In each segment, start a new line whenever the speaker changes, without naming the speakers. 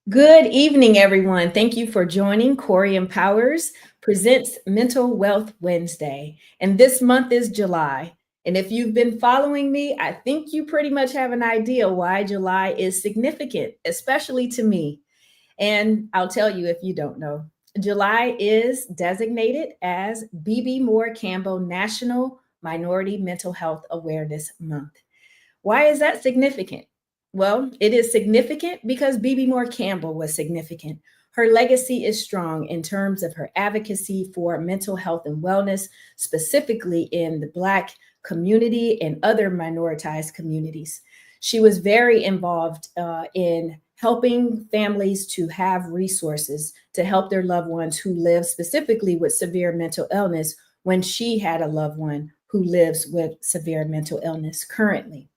Good evening, everyone. Thank you for joining Corey Empowers presents Mental Wealth Wednesday. And this month is July. And if you've been following me, I think you pretty much have an idea why July is significant, especially to me. And I'll tell you if you don't know. July is designated as Bebe Moore Campbell National Minority Mental Health Awareness Month. Why is that significant? Well, it is significant because Bebe Moore Campbell was significant. Her legacy is strong in terms of her advocacy for mental health and wellness, specifically in the Black community and other minoritized communities. She was very involved in helping families to have resources to help their loved ones who live specifically with severe mental illness when she had a loved one who lives with severe mental illness currently.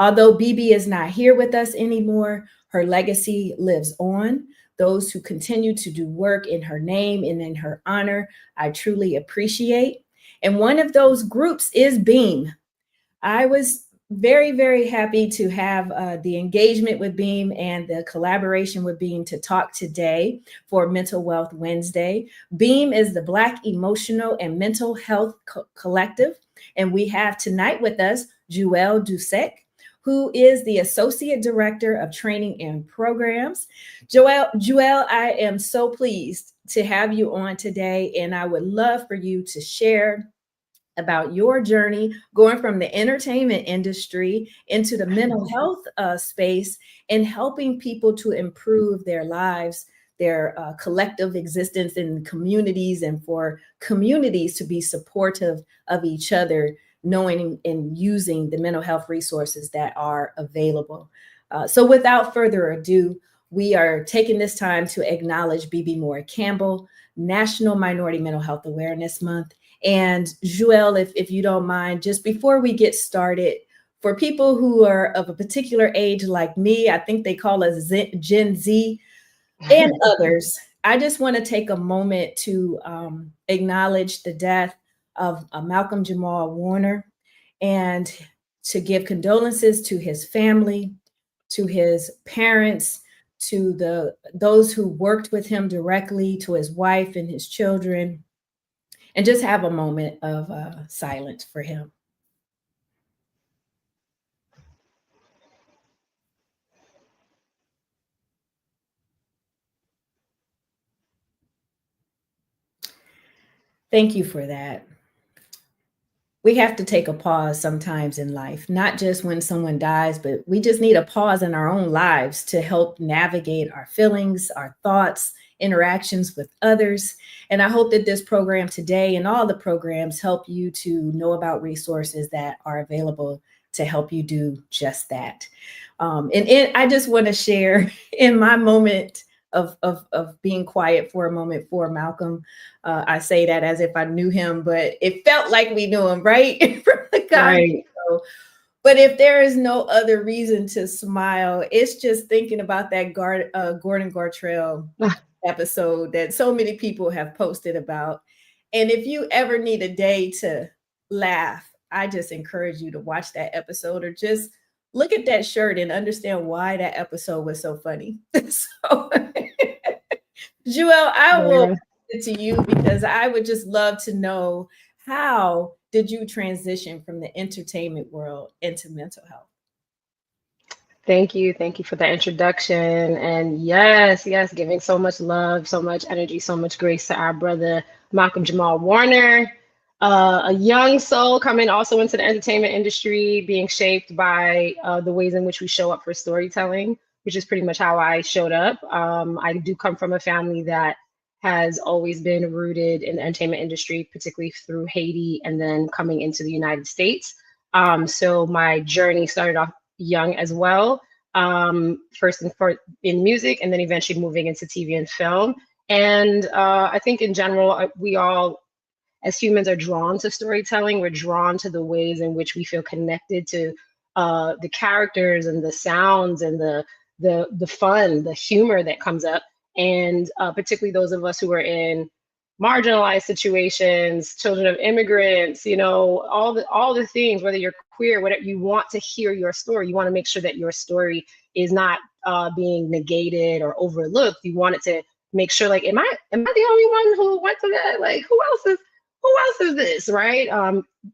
Although Bebe is not here with us anymore, her legacy lives on. Those who continue to do work in her name and in her honor, I truly appreciate. And one of those groups is Beam. I was very, very happy to have the engagement with Beam and the collaboration with Beam to talk today for Mental Wealth Wednesday. Beam is the Black Emotional and Mental Health Collective. And we have tonight with us Joelle Dusek, who is the Associate Director of Training and Programs. Joelle, I am so pleased to have you on today, and I would love for you to share about your journey going from the entertainment industry into the mental health space and helping people to improve their lives, their collective existence in communities, and for communities to be supportive of each other, knowing and using the mental health resources that are available. So without further ado, we are taking this time to acknowledge Bebe Moore Campbell, National Minority Mental Health Awareness Month. And Joelle, if you don't mind, just before we get started, for people who are of a particular age like me, I think they call us Gen Z and others, I just want to take a moment to acknowledge the death of Malcolm-Jamal Warner and to give condolences to his family, to his parents, to those who worked with him directly, to his wife and his children, and just have a moment of silence for him. Thank you for that. We have to take a pause sometimes in life, not just when someone dies, but we just need a pause in our own lives to help navigate our feelings, our thoughts, interactions with others. And I hope that this program today and all the programs help you to know about resources that are available to help you do just that. I just want to share in my moment of being quiet for a moment for Malcolm. I say that as if I knew him, but it felt like we knew him, right? From the
Right.
but if there is no other reason to smile, it's just thinking about that Gordon Gartrell episode that so many people have posted about. And if you ever need a day to laugh, I just encourage you to watch that episode or just look at that shirt and understand why that episode was so funny. So, Joelle, I will
Yeah.
it to you because I would just love to know how did you transition from the entertainment world into mental health?
Thank you. Thank you for the introduction. And yes, yes, giving so much love, so much energy, so much grace to our brother Malcolm-Jamal Warner, a young soul coming also into the entertainment industry, being shaped by the ways in which we show up for storytelling, which is pretty much how I showed up. I do come from a family that has always been rooted in the entertainment industry, particularly through Haiti and then coming into the United States. So my journey started off young as well. First and for in music, and then eventually moving into TV and film. And I think in general, we all, as humans, are drawn to storytelling. We're drawn to the ways in which we feel connected to the characters and the sounds and the fun, the humor that comes up. And particularly those of us who are in marginalized situations, children of immigrants, all the things, whether you're queer, whatever, you want to hear your story. You want to make sure that your story is not being negated or overlooked. You wanted to make sure, like, am I the only one who went to that? Like, who else is this, right?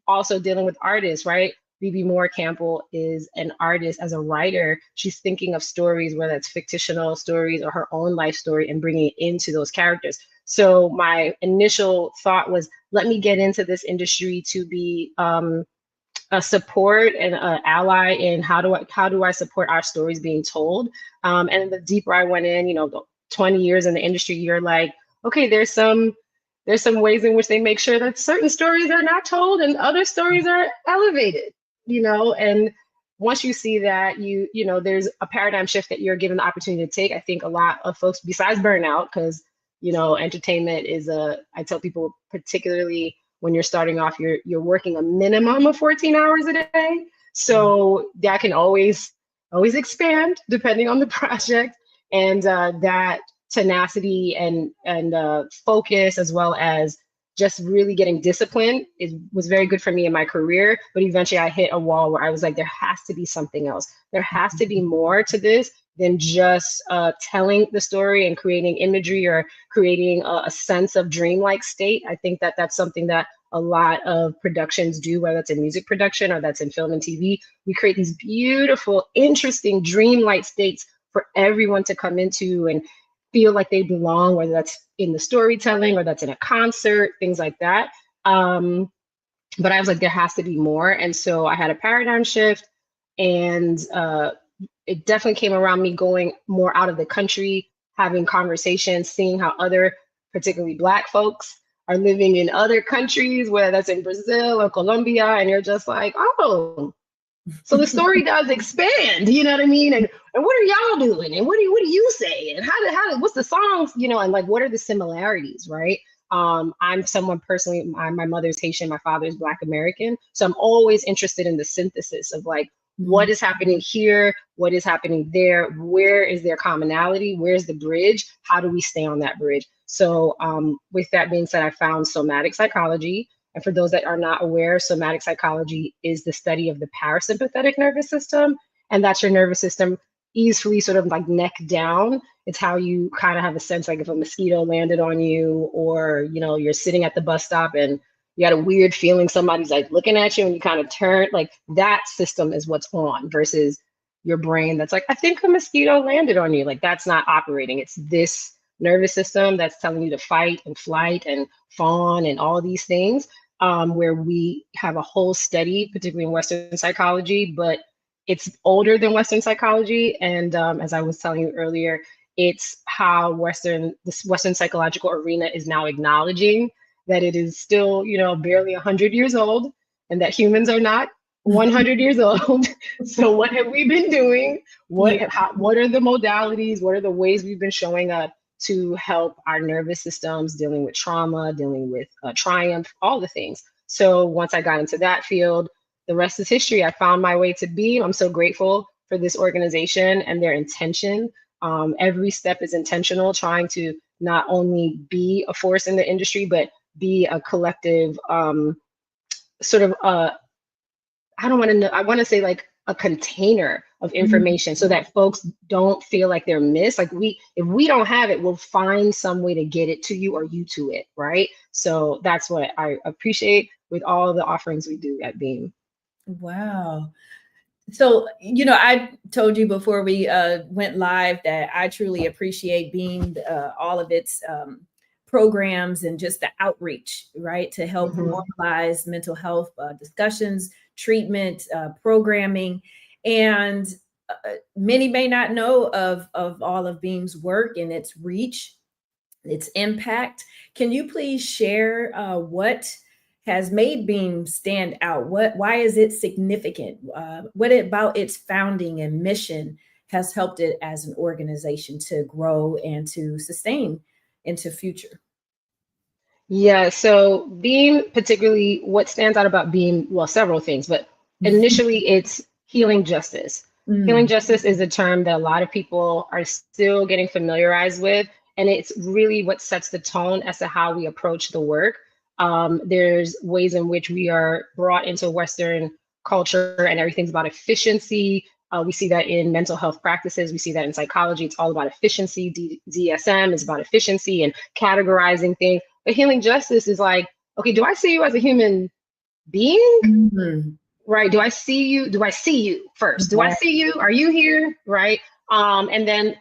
Also dealing with artists, right? Bebe Moore Campbell is an artist as a writer. She's thinking of stories, whether it's fictional stories or her own life story, and bringing it into those characters. So my initial thought was, let me get into this industry to be a support and an ally in how do I support our stories being told. And the deeper I went in, 20 years in the industry, you're like, okay, there's some ways in which they make sure that certain stories are not told and other stories are elevated, and once you see that, there's a paradigm shift that you're given the opportunity to take. I think a lot of folks, besides burnout, because entertainment is I tell people, particularly when you're starting off, you're working a minimum of 14 hours a day. So that can always expand depending on the project, and that tenacity and focus, as well as just really getting disciplined, was very good for me in my career. But eventually I hit a wall where I was like, there has to be something else. There has to be more to this than just telling the story and creating imagery or creating a sense of dreamlike state. I think that that's something that a lot of productions do, whether it's in music production or that's in film and TV. We create these beautiful, interesting, dreamlike states for everyone to come into and feel like they belong, whether that's in the storytelling or that's in a concert, things like that. But I was like, there has to be more. And so I had a paradigm shift, and it definitely came around me going more out of the country, having conversations, seeing how other, particularly Black folks, are living in other countries, whether that's in Brazil or Colombia, and you're just like, oh, so the story does expand, you know what I mean? And what are y'all doing? And what do you say? And what's the songs, and like, what are the similarities, right? I'm someone personally, my mother's Haitian, my father's Black American. So I'm always interested in the synthesis of like, what is happening here? What is happening there? Where is there commonality? Where's the bridge? How do we stay on that bridge? So with that being said, I found somatic psychology. And for those that are not aware, somatic psychology is the study of the parasympathetic nervous system. And that's your nervous system easily sort of like neck down. It's how you kind of have a sense, like if a mosquito landed on you, or, you're sitting at the bus stop and you had a weird feeling, somebody's like looking at you and you kind of turn, like that system is what's on, versus your brain that's like, I think a mosquito landed on you. Like that's not operating. It's this nervous system that's telling you to fight and flight and fawn and all these things, where we have a whole study, particularly in Western psychology, but it's older than Western psychology. And as I was telling you earlier, it's how this Western psychological arena is now acknowledging that it is still, barely 100 years old, and that humans are not 100 years old. So what have we been doing? What are the modalities? What are the ways we've been showing up to help our nervous systems, dealing with trauma, dealing with triumph, all the things. So once I got into that field, the rest is history. I found my way to Beam. I'm so grateful for this organization and their intention. Every step is intentional, trying to not only be a force in the industry, but be a collective sort of, I want to say like a container of information, so that folks don't feel like they're missed. Like if we don't have it, we'll find some way to get it to you, or you to it, right? So that's what I appreciate with all the offerings we do at Beam.
Wow. So, I told you before we went live that I truly appreciate Beam, all of its programs and just the outreach, right, to help normalize mental health discussions, treatment, programming. And many may not know of all of Beam's work and its reach, its impact. Can you please share what has made Beam stand out? Why is it significant? What about its founding and mission has helped it as an organization to grow and to sustain into future?
Yeah, so Beam, particularly, what stands out about Beam, well, several things, but initially it's healing justice. Healing justice is a term that a lot of people are still getting familiarized with, and it's really what sets the tone as to how we approach the work. There's ways in which we are brought into Western culture and everything's about efficiency, We see that in mental health practices. We see that in psychology. It's all about efficiency. DSM is about efficiency and categorizing things. But healing justice is like, okay, do I see you as a human being?
Mm-hmm.
Right? Do I see you? Do I see you first? Do I see you? Are you here? Right? And then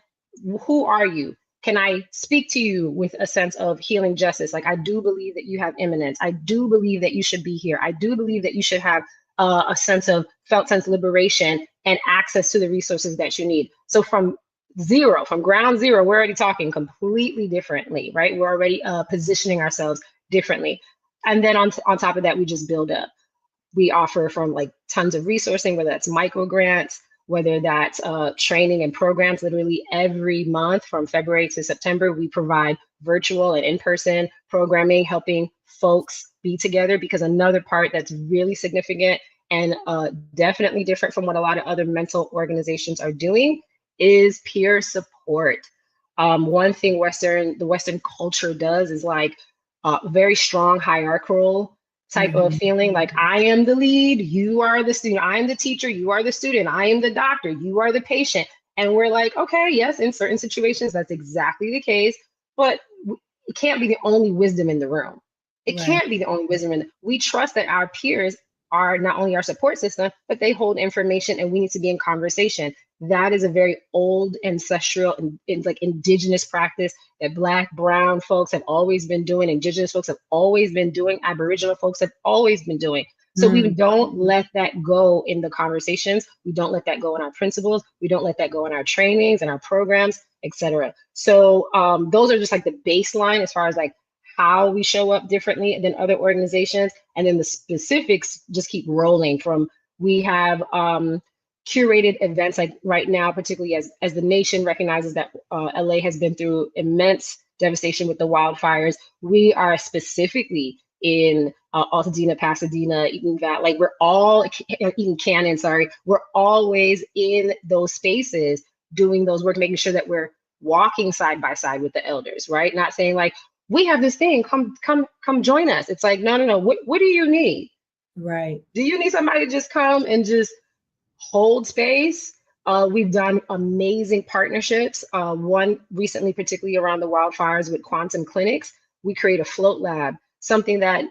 who are you? Can I speak to you with a sense of healing justice? Like, I do believe that you have imminence. I do believe that you should be here. I do believe that you should have a sense of felt sense liberation and access to the resources that you need. So from zero, from ground zero, we're already talking completely differently, right? We're already positioning ourselves differently. And then on top of that, we just build up. We offer from like tons of resourcing, whether that's micro grants, whether that's training and programs. Literally every month from February to September, we provide virtual and in-person programming, helping folks be together, because another part that's really significant and definitely different from what a lot of other mental organizations are doing is peer support. One thing the Western culture does is like very strong hierarchical type of feeling, like I am the lead, you are the student, I am the teacher, you are the student, I am the doctor, you are the patient. And we're like, okay, yes, in certain situations, that's exactly the case, but it can't be the only wisdom in the room. It can't be the only wisdom we trust that our peers are not only our support system, but they hold information and we need to be in conversation. That is a very old ancestral and like indigenous practice that Black, brown folks have always been doing, indigenous folks have always been doing, Aboriginal folks have always been doing. So we don't let that go in the conversations. We don't let that go in our principles. We don't let that go in our trainings and our programs, etc. So those are just like the baseline as far as like how we show up differently than other organizations. And then the specifics just keep rolling from, we have curated events like right now, particularly as the nation recognizes that LA has been through immense devastation with the wildfires. We are specifically in Altadena, Pasadena, Eden Valley, like we're all, Eden Canyon, sorry, we're always in those spaces doing those work, making sure that we're walking side by side with the elders, right? Not saying like, we have this thing, come join us. It's like, no, what do you need?
Right.
Do you need somebody to just come and just hold space? We've done amazing partnerships. One recently, particularly around the wildfires with quantum clinics, we create a float lab, something that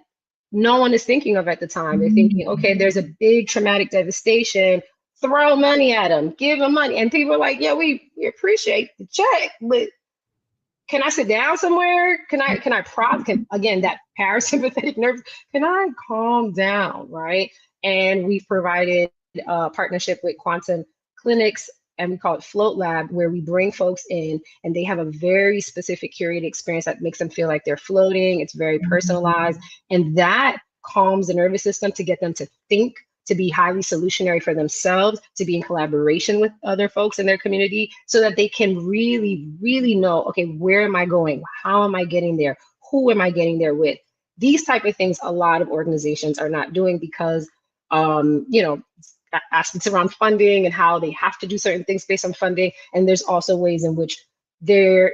no one is thinking of at the time. They're thinking, okay, there's a big traumatic devastation, throw money at them, give them money. And people are like, yeah, we appreciate the check, but can I sit down somewhere? Can I again, that parasympathetic nerves, can I calm down, right? And we've provided a partnership with quantum clinics, and we call it Float Lab, where we bring folks in and they have a very specific curated experience that makes them feel like they're floating. It's very personalized. And that calms the nervous system to get them to think, to be highly solutionary for themselves, to be in collaboration with other folks in their community, so that they can really, really know, okay, where am I going? How am I getting there? Who am I getting there with? These type of things a lot of organizations are not doing because, aspects around funding and how they have to do certain things based on funding. And there's also ways in which they've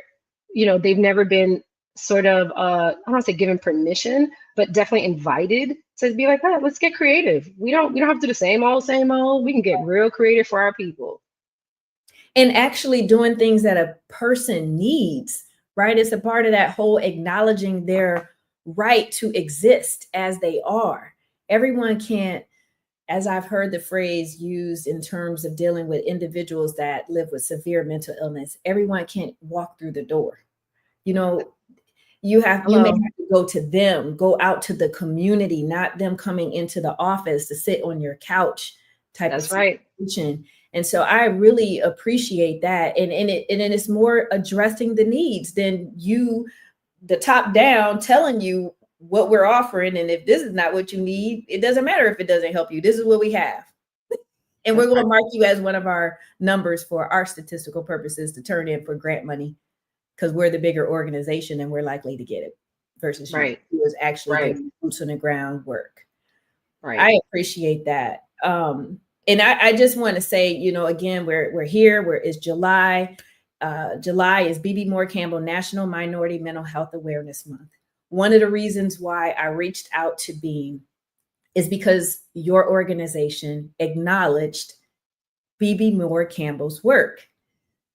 never been sort of, I don't want to say given permission, but definitely invited to be like, oh, let's get creative. We don't have to do the same old. We can get real creative for our people.
And actually doing things that a person needs, right? It's a part of that whole acknowledging their right to exist as they are. Everyone can't, as I've heard the phrase used in terms of dealing with individuals that live with severe mental illness, everyone can't walk through the door. You may have to go to them, go out to the community, not them coming into the office to sit on your couch type of situation. Right. And so I really appreciate that. And it's more addressing the needs than you, the top down, telling you what we're offering. And if this is not what you need, it doesn't matter if it doesn't help you. This is what we have. And we're going to mark you as one of our numbers for our statistical purposes to turn in for grant money, because we're the bigger organization and we're likely to get it versus you who is actually doing boots on the ground work. Right. I appreciate that. And I just want to say, again, we're here. It's July. July is Bebe Campbell National Minority Mental Health Awareness Month. One of the reasons why I reached out to Beam is because your organization acknowledged Bebe Moore Campbell's work.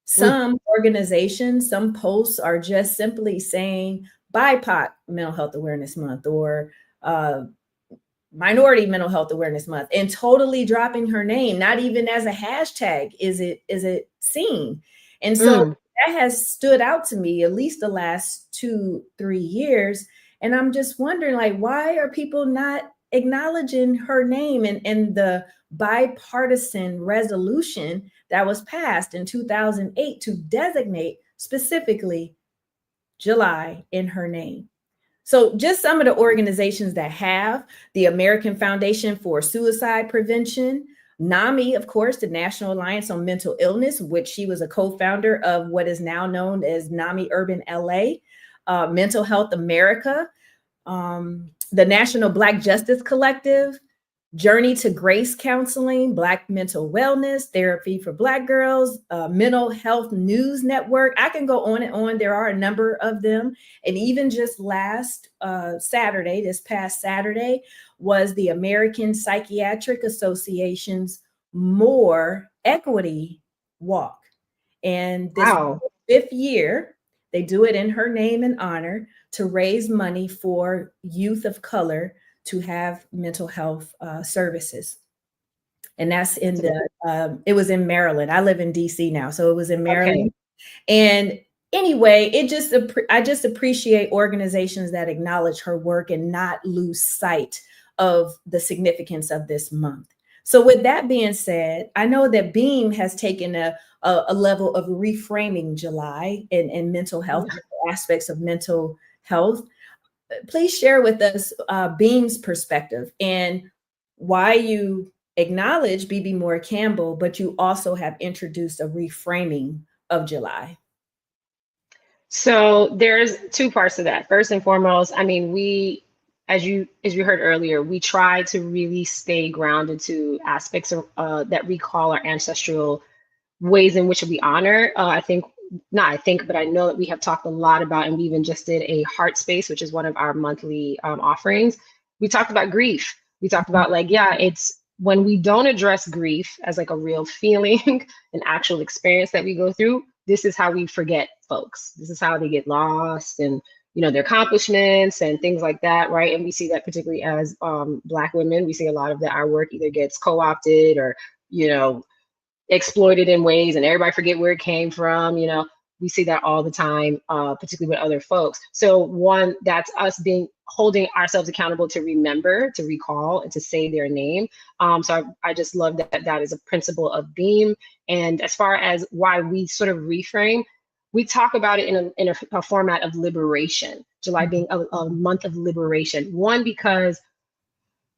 Some organizations, some posts are just simply saying BIPOC Mental Health Awareness Month or Minority Mental Health Awareness Month, and totally dropping her name. Not even as a hashtag is it seen. And so that has stood out to me at least the last 2-3 years. And I'm just wondering, like, why are people not acknowledging her name and the bipartisan resolution that was passed in 2008 to designate specifically July in her name? So just some of the organizations that have: the American Foundation for Suicide Prevention, NAMI, of course, the National Alliance on Mental Illness, which she was a co-founder of what is now known as NAMI Urban LA, Mental Health America, the National Black Justice Collective, Journey to Grace Counseling, Black Mental Wellness, Therapy for Black Girls, Mental Health News Network. I can go on and on. There are a number of them. And even just last Saturday, this past Saturday, was the American Psychiatric Association's More Equity Walk. And this fifth year, they do it in her name and honor to raise money for youth of color to have mental health services. And that's in it was in Maryland. I live in DC now, so it was in Maryland. And anyway, I just appreciate organizations that acknowledge her work and not lose sight of the significance of this month. So with that being said, I know that Beam has taken a level of reframing July in mental health, aspects of mental health. Please share with us Beam's perspective and why you acknowledge Bebe Moore Campbell, but you also have introduced a reframing of July.
So there's two parts to that. First and foremost, I mean, as you heard earlier, we try to really stay grounded to aspects of, that recall our ancestral ways in which we honor. But I know that we have talked a lot about, and we even just did a heart space, which is one of our monthly offerings. We talked about grief. We talked about it's when we don't address grief as like a real feeling, an actual experience that we go through, this is how we forget folks. This is how they get lost and, their accomplishments and things like that, right? And we see that particularly as Black women, we see a lot of that our work either gets co-opted or, exploited in ways, and everybody forget where it came from. We see that all the time, particularly with other folks. So one, that's us holding ourselves accountable to remember, to recall, and to say their name. So I just love that is a principle of Beam. And as far as why we sort of reframe, we talk about it in a format of liberation, July being a month of liberation. One, because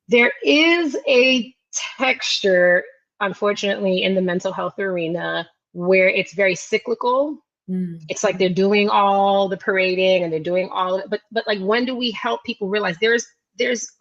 there is a texture, unfortunately, in the mental health arena where it's very cyclical. It's like they're doing all the parading and they're doing all of it, but like, when do we help people realize there's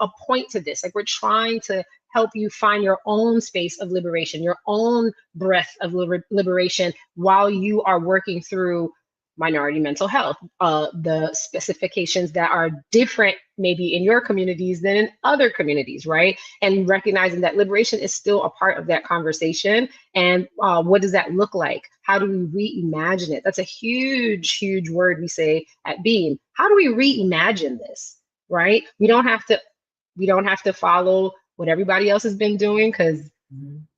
a point to this? Like, we're trying to help you find your own space of liberation, your own breath of liberation while you are working through minority mental health, the specifications that are different maybe in your communities than in other communities, right? And recognizing that liberation is still a part of that conversation. And what does that look like? How do we reimagine it? That's a huge, huge word we say at Beam. How do we reimagine this, right? We don't have to follow what everybody else has been doing, because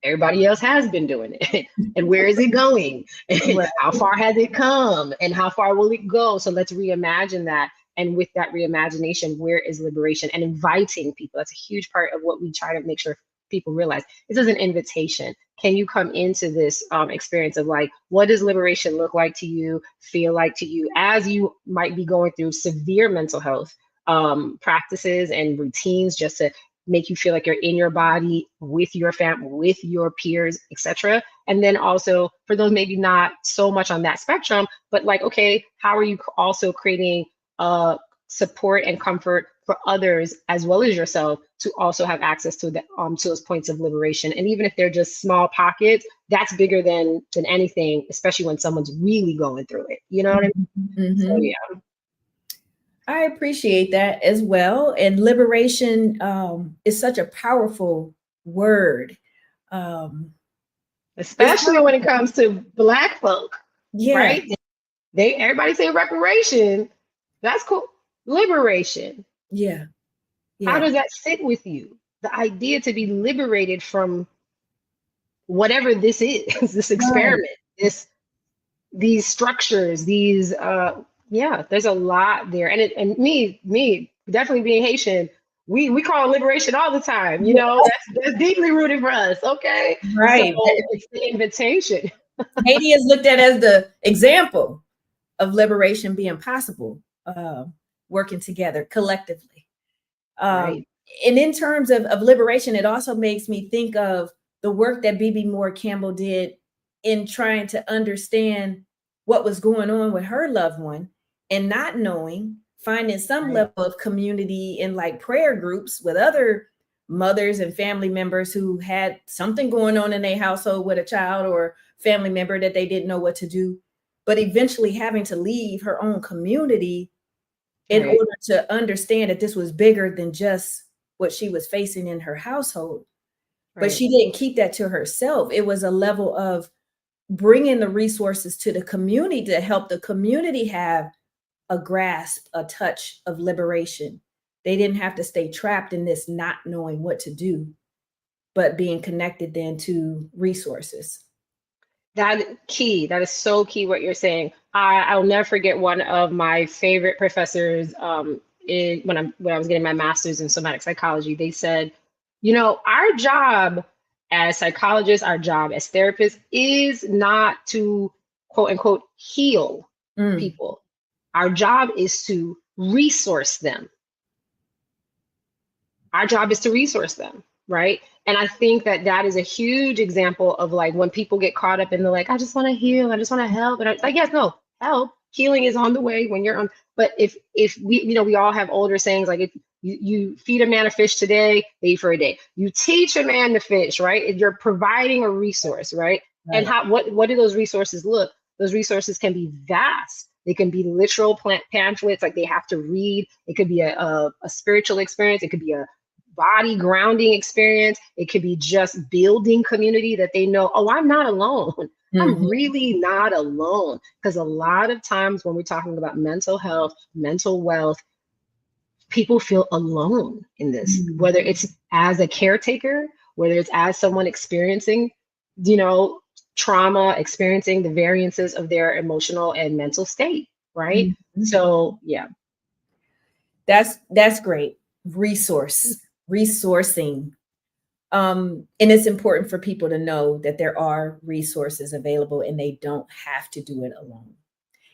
everybody else has been doing it. And where is it going? Right. How far has it come? And how far will it go? So let's reimagine that. And with that reimagination, where is liberation? And inviting people. That's a huge part of what we try to make sure people realize. This is an invitation. Can you come into this experience of like, what does liberation look like to you, feel like to you, as you might be going through severe mental health practices and routines, just to make you feel like you're in your body, with your family, with your peers, etc. And then also for those maybe not so much on that spectrum, but like, okay, how are you also creating support and comfort for others as well as yourself to also have access to those points of liberation? And even if they're just small pockets, that's bigger than anything, especially when someone's really going through it. You know what I mean? So yeah.
I appreciate that as well. And liberation is such a powerful word.
especially when it comes to Black folk,
Yeah,
right? Everybody say reparation. That's cool. Liberation.
yeah,
How
yeah.
does that sit with you? The idea to be liberated from whatever this is, this
Right.
experiment, these structures, yeah, there's a lot there. And me definitely being Haitian, we call it liberation all the time. You
Yeah,
know, that's deeply rooted for us. Okay. So
right.
it's the invitation.
Haiti is looked at as the example of liberation being possible, working together collectively. Um,
Right.
and in terms of liberation, it also makes me think of the work that Bebe Moore Campbell did in trying to understand what was going on with her loved one and not knowing, finding some
Right.
level of community in like prayer groups with other mothers and family members who had something going on in their household with a child or family member that they didn't know what to do, but eventually having to leave her own community in
Right.
order to understand that this was bigger than just what she was facing in her household. But
Right.
she didn't keep that to herself. It was a level of bringing the resources to the community to help the community have a grasp, a touch of liberation. They didn't have to stay trapped in this not knowing what to do, but being connected then to resources.
That that is so key what you're saying. I'll never forget one of my favorite professors when I was getting my master's in somatic psychology. They said, you know, our job as psychologists, our job as therapists is not to quote unquote heal
Mm,
people. Our job is to resource them. Our job is to resource them, right? And I think that that is a huge example of like when people get caught up in the like, I just want to heal, I just want to help, and I like, yes, no, help, healing is on the way when you're on. But if we, you know, we all have older sayings like, if you feed a man a fish today, they eat for a day. You teach a man to fish, right? If you're providing a resource, right? And
right.
how what do those resources look? Those resources can be vast. They can be literal pamphlets, like they have to read. It could be a spiritual experience. It could be a body grounding experience. It could be just building community that they know, oh, I'm not alone. I'm
Mhm,
really not alone. Because a lot of times when we're talking about mental health, mental wealth, people feel alone in this,
mhm,
whether it's as a caretaker, whether it's as someone experiencing, you know, trauma, experiencing the variances of their emotional and mental state, right?
mhm.
So, yeah.
That's great. Resourcing. And it's important for people to know that there are resources available and they don't have to do it alone.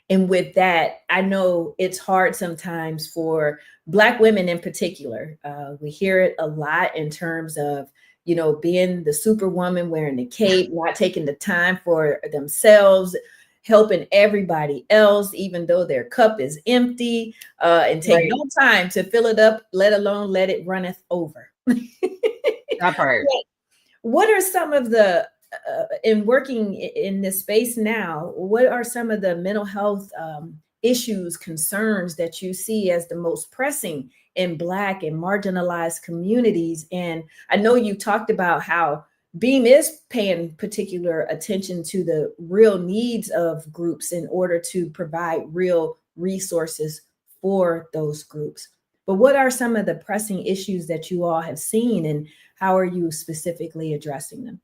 And with that, I know it's hard sometimes for Black women in particular. We hear it a lot in terms of, you know, being the superwoman, wearing the cape, not taking the time for themselves, helping everybody else, even though their cup is empty, and take
Right.
no time to fill it up, let alone let it runneth over.
That part.
What are some of the in working in this space now, what are some of the mental health issues, concerns that you see as the most pressing in Black and marginalized communities? And I know you talked about how Beam is paying particular attention to the real needs of groups in order to provide real resources for those groups. But what are some of the pressing issues that you all have seen, and how are you specifically addressing them?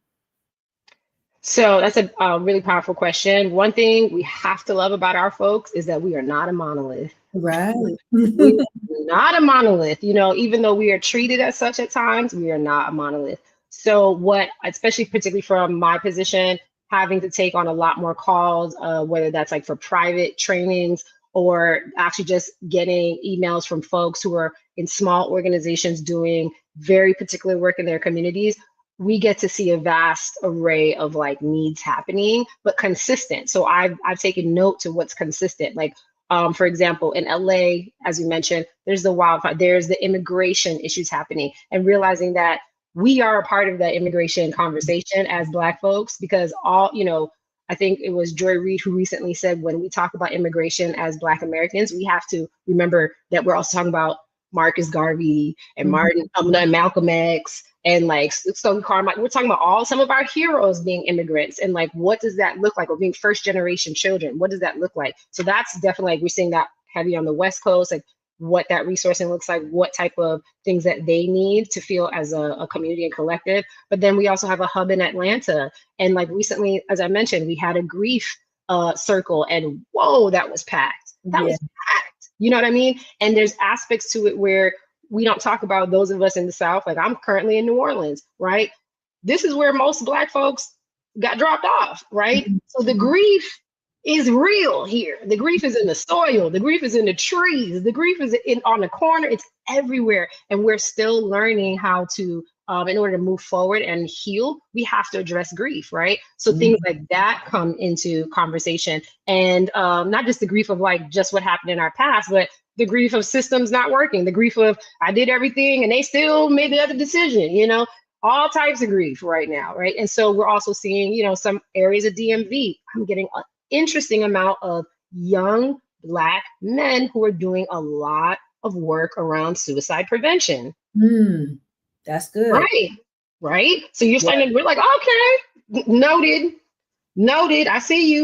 So that's a really powerful question. One thing we have to love about our folks is that we are not a monolith.
Right.
We are not a monolith. You know, even though we are treated as such at times, we are not a monolith. So what, especially particularly from my position, having to take on a lot more calls, whether that's like for private trainings or actually just getting emails from folks who are in small organizations doing very particular work in their communities, we get to see a vast array of like needs happening, but consistent. So I've taken note to what's consistent. Like for example, in LA, as you mentioned, there's the wildfire, there's the immigration issues happening, and realizing that we are a part of that immigration conversation as Black folks, because all, you know, I think it was Joy Reid who recently said, when we talk about immigration as Black Americans, we have to remember that we're also talking about Marcus Garvey and
Mhm.
Martin, Malcolm X, And like, so we're talking about all some of our heroes being immigrants, and like, what does that look like? Or being first generation children, what does that look like? So that's definitely like, we're seeing that heavy on the West Coast, like what that resourcing looks like, what type of things that they need to feel as a community and collective. But then we also have a hub in Atlanta. And like recently, as I mentioned, we had a grief circle, and whoa, that was packed. That was packed. You know what I mean? And there's aspects to it where we don't talk about those of us in the South. Like, I'm currently in New Orleans, right? This is where most Black folks got dropped off, right? So the grief is real here. The grief is in the soil. The grief is in the trees. The grief is on the corner. It's everywhere. And we're still learning how to, in order to move forward and heal, we have to address grief, right? So things like that come into conversation. And not just the grief of like just what happened in our past, but the grief of systems not working, the grief of I did everything and they still made the other decision, you know, all types of grief right now, right? And so we're also seeing, you know, some areas of DMV. I'm getting an interesting amount of young Black men who are doing a lot of work around suicide prevention.
That's good.
Right. So you're starting, we're like, okay, noted. I see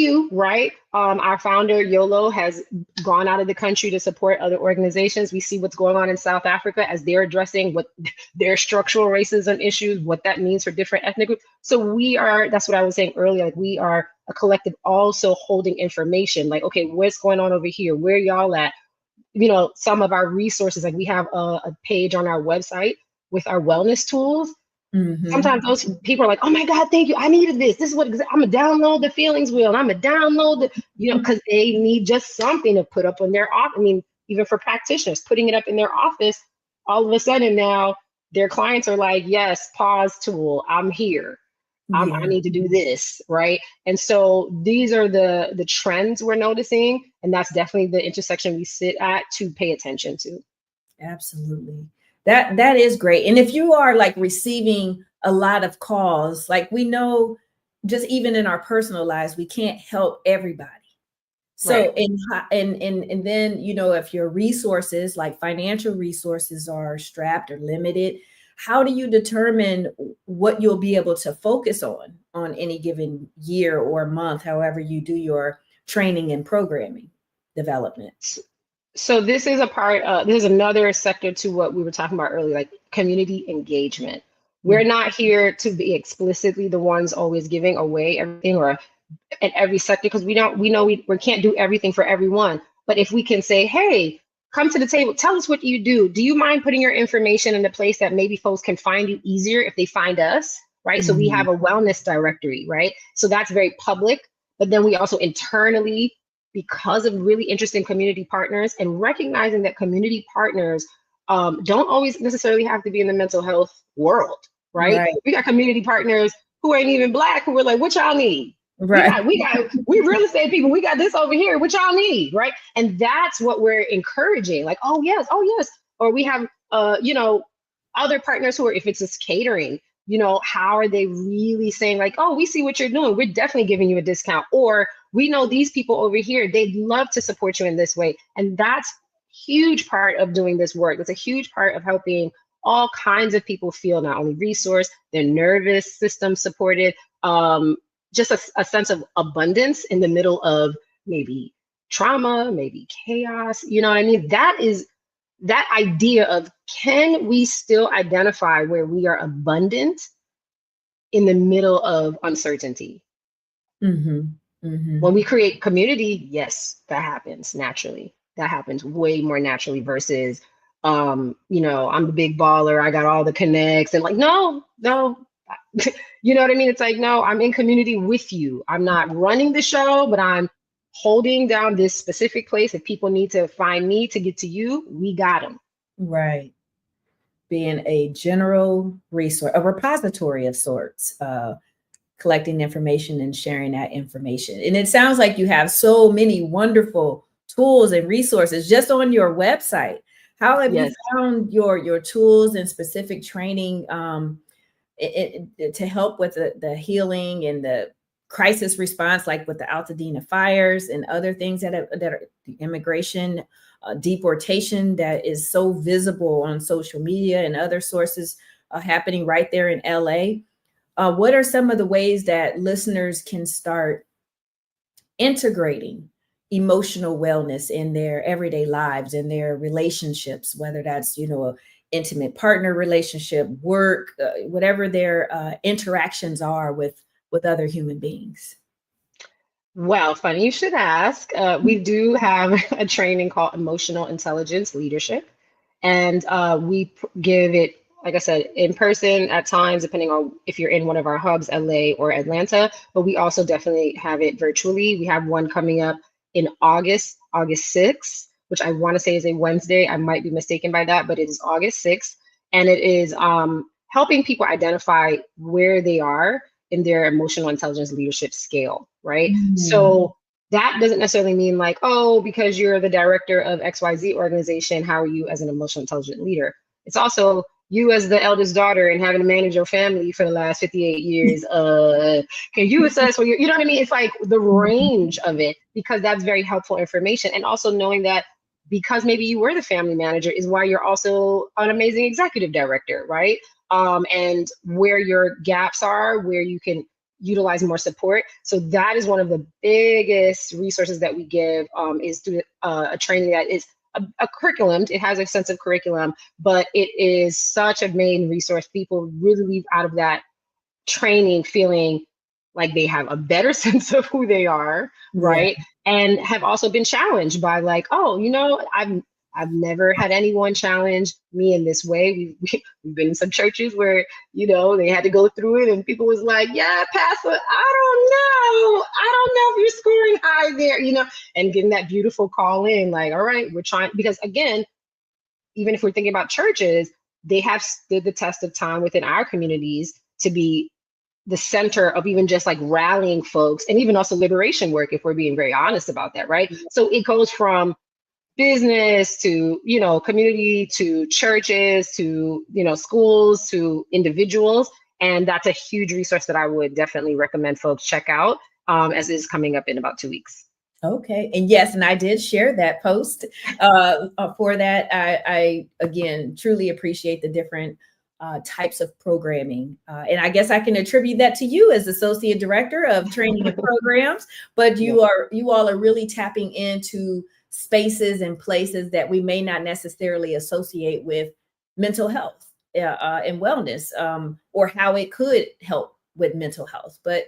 you, right? Our founder, Yolo, has gone out of the country to support other organizations. We see what's going on in South Africa as they're addressing what their structural racism issues, what that means for different ethnic groups. So we are, that's what I was saying earlier, like we are a collective also holding information, like, okay, what's going on over here? Where y'all at? You know, some of our resources, like we have a page on our website with our wellness tools. Sometimes those people are like, oh my God, thank you. I needed this. This is what I'm gonna download the feelings wheel. And I'm gonna download the, you know, because they need just something to put up on their office. I mean, even for practitioners, putting it up in their office, all of a sudden now their clients are like, yes, pause tool, I'm here. I need to do this, right? And so these are the trends we're noticing. And that's definitely the intersection we sit at to pay attention to.
Absolutely. That is great. And if you are like receiving a lot of calls, like we know just even in our personal lives, we can't help everybody. So, and then, you know, if your resources like financial resources are strapped or limited, how do you determine what you'll be able to focus on any given year or month, however you do your training and programming development?
So this is a part, this is another sector to what we were talking about earlier, like community engagement. We're not here to be explicitly the ones always giving away everything or in every sector, because we know we can't do everything for everyone. But if we can say, hey, come to the table, tell us what you do. Do you mind putting your information in a place that maybe folks can find you easier if they find us, right? So we have a wellness directory, right? So that's very public, but then we also internally, because of really interesting community partners and recognizing that community partners don't always necessarily have to be in the mental health world, right? We got community partners who ain't even Black who are like, what y'all need? We real estate people, we got this over here, what y'all need, right? And that's what we're encouraging, like, oh yes. Or we have, you know, other partners who are, if it's just catering, you know, how are they really saying like, oh, we see what you're doing, we're definitely giving you a discount, or we know these people over here, they'd love to support you in this way. And that's huge part of doing this work. It's a huge part of helping all kinds of people feel not only resourced, their nervous system supported, just a sense of abundance in the middle of maybe trauma, maybe chaos, you know what I mean? That is that idea of, can we still identify where we are abundant in the middle of uncertainty? When we create community, yes, that happens naturally. That happens way more naturally versus, you know, I'm the big baller, I got all the connects, and like, no, you know what I mean? It's like, no, I'm in community with you. I'm not running the show, but I'm holding down this specific place. If people need to find me to get to you, we got them.
Right. Being a general resource, a repository of sorts, collecting information and sharing that information. And it sounds like you have so many wonderful tools and resources just on your website. How have you found your tools and specific training to help with the healing and the crisis response, like with the Altadena fires and other things that are the immigration, deportation that is so visible on social media and other sources happening right there in LA. What are some of the ways that listeners can start integrating emotional wellness in their everyday lives, in their relationships, whether that's, a intimate partner relationship, work, whatever their interactions are with other human beings?
Well, funny you should ask. We do have a training called Emotional Intelligence Leadership, and give it, like I said, in person at times, depending on if you're in one of our hubs, LA or Atlanta. But we also definitely have it virtually. We have one coming up in August 6th, which I want to say is a Wednesday. I might be mistaken by that, but it is August 6th, and it is helping people identify where they are in their emotional intelligence leadership scale, right? So that doesn't necessarily mean like, oh, because you're the director of XYZ organization, how are you as an emotional intelligent leader? It's also you as the eldest daughter and having to manage your family for the last 58 years. Can you assess what you know what I mean? It's like the range of it, because that's very helpful information. And also knowing that because maybe you were the family manager is why you're also an amazing executive director, right? And where your gaps are, where you can utilize more support. So that is one of the biggest resources that we give, is through a training that is a curriculum. It has a sense of curriculum, but it is such a main resource. People really leave out of that training feeling like they have a better sense of who they are, right? Yeah. And have also been challenged by like, oh, I've never had anyone challenge me in this way. We've been in some churches where, they had to go through it and people was like, yeah, Pastor, I don't know if you're scoring high there, and getting that beautiful call in like, all right, we're trying, because again, even if we're thinking about churches, they have stood the test of time within our communities to be the center of even just like rallying folks, and even also liberation work, if we're being very honest about that, right? So it goes from business to, community, to churches, to, schools, to individuals. And that's a huge resource that I would definitely recommend folks check out, as is coming up in about 2 weeks.
Okay. And yes, and I did share that post for that. I again, truly appreciate the different types of programming. And I guess I can attribute that to you as Associate Director of Training and Programs, but you all are really tapping into spaces and places that we may not necessarily associate with mental health and wellness, or how it could help with mental health. But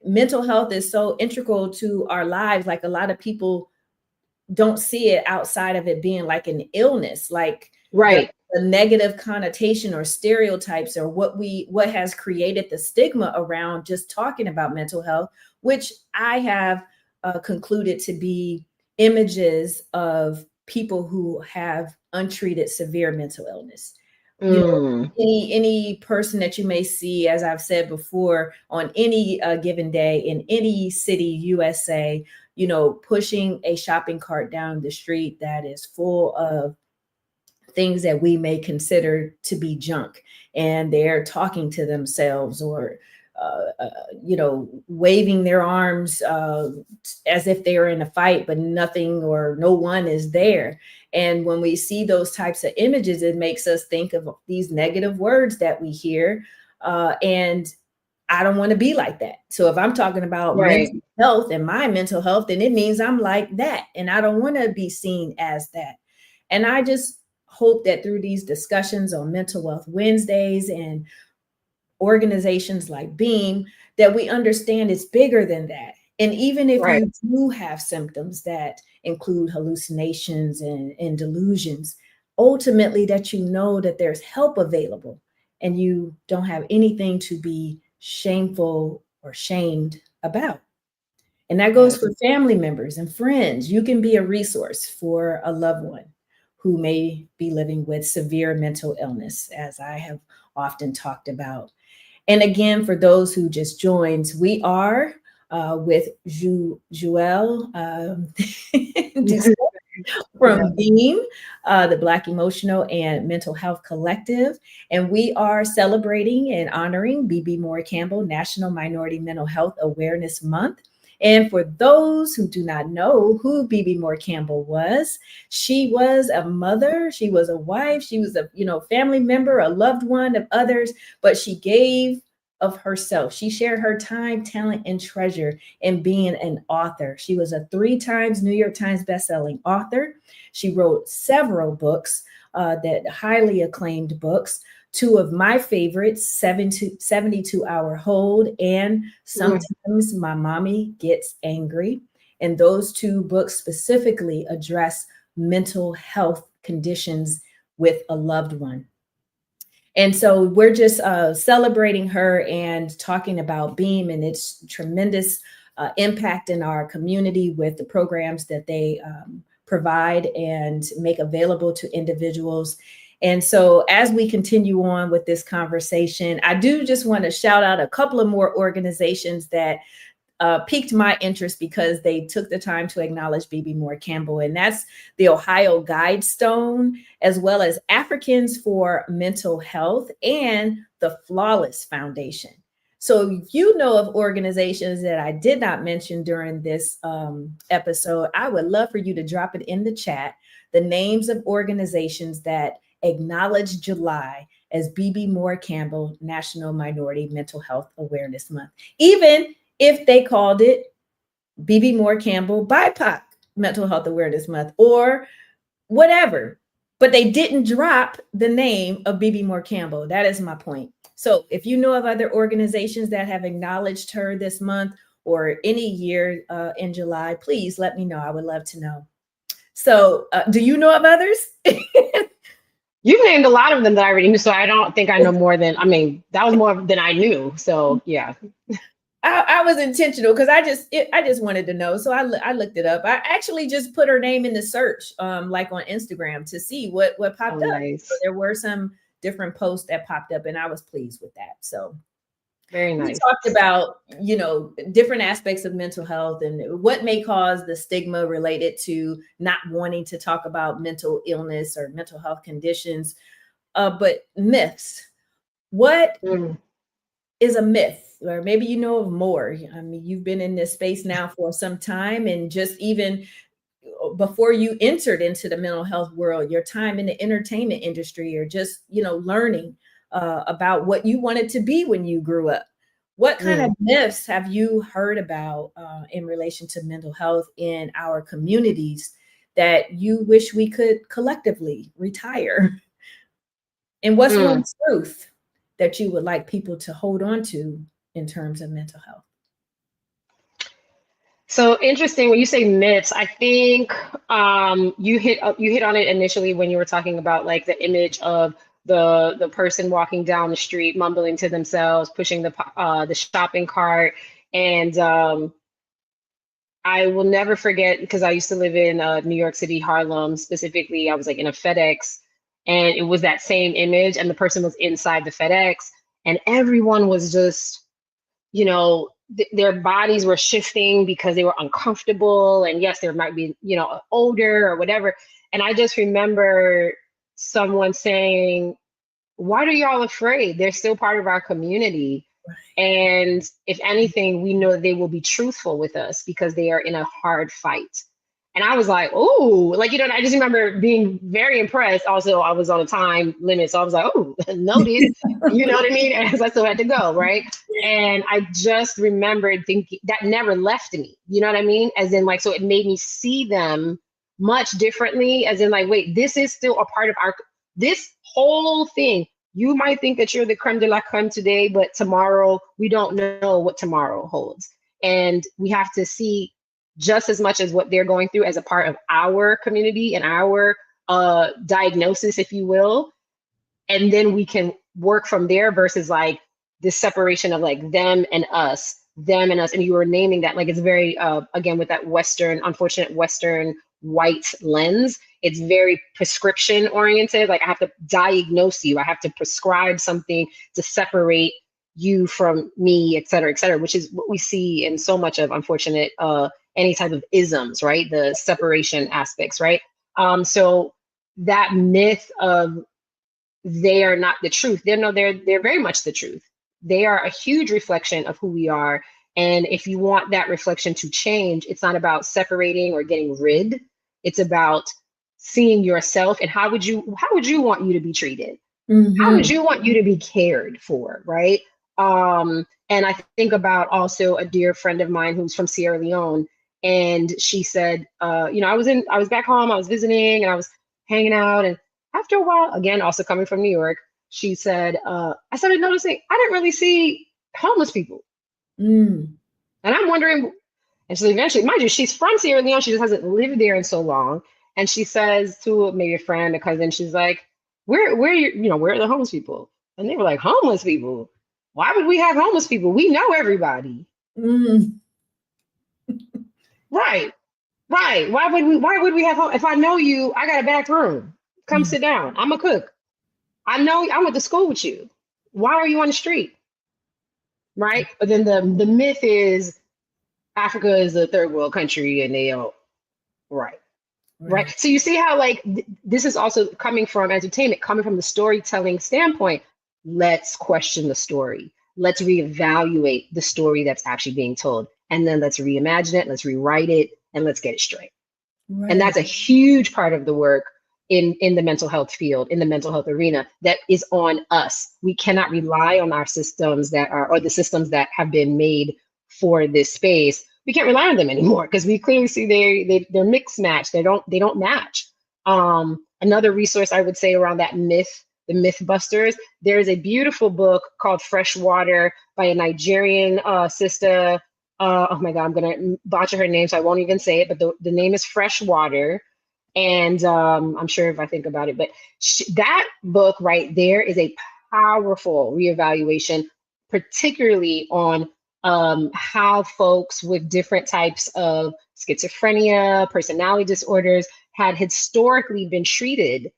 mental health is so integral to our lives. Like a lot of people don't see it outside of it being like an illness, like
right.
The negative connotation or stereotypes, or what has created the stigma around just talking about mental health, which I have concluded to be images of people who have untreated severe mental illness. Any person that you may see, as I've said before, on any given day in any city, USA, pushing a shopping cart down the street that is full of things that we may consider to be junk, and they're talking to themselves or waving their arms as if they are in a fight, but nothing or no one is there. And when we see those types of images, it makes us think of these negative words that we hear. And I don't want to be like that. So if I'm talking about mental health and my mental health, then it means I'm like that. And I don't want to be seen as that. And I just hope that through these discussions on Mental Wealth Wednesdays and organizations like Beam, that we understand it's bigger than that. And even if you do have symptoms that include hallucinations and delusions, ultimately that you know that there's help available and you don't have anything to be shameful or shamed about. And that goes for family members and friends. You can be a resource for a loved one who may be living with severe mental illness, as I have often talked about. And again, for those who just joined, we are with Joelle from BEAM, the Black Emotional and Mental Health Collective. And we are celebrating and honoring Bebe Moore Campbell National Minority Mental Health Awareness Month. And for those who do not know who Bebe Moore Campbell was, she was a mother, she was a wife, she was a family member, a loved one of others, but she gave of herself. She shared her time, talent, and treasure in being an author. She was a 3 times New York Times bestselling author. She wrote several books, that highly acclaimed books. 2 of my favorites, 72-Hour Hold and Sometimes My Mommy Gets Angry. And those 2 books specifically address mental health conditions with a loved one. And so we're just celebrating her and talking about BEAM and its tremendous impact in our community with the programs that they provide and make available to individuals. And so as we continue on with this conversation, I do just want to shout out a couple of more organizations that piqued my interest because they took the time to acknowledge Bebe Moore Campbell, and that's the Ohio Guidestone, as well as Africans for Mental Health and the Flawless Foundation. So if you know of organizations that I did not mention during this episode, I would love for you to drop it in the chat, the names of organizations that acknowledge July as Bebe Moore Campbell National Minority Mental Health Awareness Month, even if they called it Bebe Moore Campbell BIPOC Mental Health Awareness Month or whatever, but they didn't drop the name of Bebe Moore Campbell. That is my point. So if you know of other organizations that have acknowledged her this month or any year in July, please let me know. I would love to know. So do you know of others?
You've named a lot of them that I already knew, so I don't think I know more than, that was more than I knew. So yeah.
I was intentional because I just wanted to know. So I looked it up. I actually just put her name in the search, like on Instagram, to see what popped up.
Nice.
So there were some different posts that popped up, and I was pleased with that. So
very nice.
We talked about, different aspects of mental health and what may cause the stigma related to not wanting to talk about mental illness or mental health conditions. But myths. What is a myth? Or maybe you know of more. I mean, you've been in this space now for some time, and just even before you entered into the mental health world, your time in the entertainment industry, or just, learning about what you wanted to be when you grew up. What kind of myths have you heard about in relation to mental health in our communities that you wish we could collectively retire? And what's one truth that you would like people to hold on to in terms of mental health?
So interesting when you say myths. I think you hit on it initially when you were talking about like the image of the person walking down the street, mumbling to themselves, pushing the shopping cart, and I will never forget, because I used to live in New York City, Harlem specifically. I was like in a FedEx, and it was that same image, and the person was inside the FedEx, and everyone was just, their bodies were shifting because they were uncomfortable. And yes, there might be, older or whatever. And I just remember someone saying, "Why are y'all afraid? They're still part of our community. And if anything, we know they will be truthful with us because they are in a hard fight." And I was like, "Oh," like, I just remember being very impressed. Also, I was on a time limit, so I was like, "Oh, noted." You know what I mean? As I still had to go, right? And I just remembered thinking that never left me. You know what I mean? As in, like, so it made me see them much differently. As in, like, wait, this is still a part of this whole thing. You might think that you're the creme de la creme today, but tomorrow we don't know what tomorrow holds. And we have to see just as much as what they're going through as a part of our community and our diagnosis, if you will. And then we can work from there versus like this separation of like them and us. And you were naming that, like, it's very, again, with that unfortunate Western white lens, it's very prescription oriented. Like, I have to diagnose you. I have to prescribe something to separate you from me, et cetera, which is what we see in so much of, unfortunate, any type of isms, right? The separation aspects, right? So that myth of they are not the truth, they're very much the truth. They are a huge reflection of who we are. And if you want that reflection to change, it's not about separating or getting rid. It's about seeing yourself and how would you want you to be treated? How would you want you to be cared for, right? And I think about also a dear friend of mine who's from Sierra Leone, and she said, I was back home, I was visiting, and I was hanging out, and after a while, again, also coming from New York, she said, I started noticing I didn't really see homeless people, and I'm wondering. And so eventually, mind you, she's from Sierra Leone, she just hasn't lived there in so long, and she says to maybe a friend, a cousin, she's like, where are the homeless people? And they were like, homeless people? Why would we have homeless people? We know everybody. Right. Why would we have if I know you, I got a back room. Come sit down. I'm a cook. I know I went to school with you. Why are you on the street? Right. But then the myth is Africa is a third world country and they don't. Right. So you see how this is also coming from entertainment, coming from the storytelling standpoint. Let's question the story. Let's reevaluate the story that's actually being told. And then let's reimagine it. Let's rewrite it and let's get it straight. Right. And that's a huge part of the work in the mental health field, in the mental health arena, that is on us. We cannot rely on our systems or the systems that have been made for this space. We can't rely on them anymore because we clearly see they're mixed match. They don't match. Another resource I would say around that myth, the Mythbusters, there is a beautiful book called Fresh Water by a Nigerian sister. Oh my God, I'm gonna botcher her name, so I won't even say it, but the name is Fresh Water. And I'm sure if I think about it, but that book right there is a powerful reevaluation, particularly on how folks with different types of schizophrenia, personality disorders had historically been treated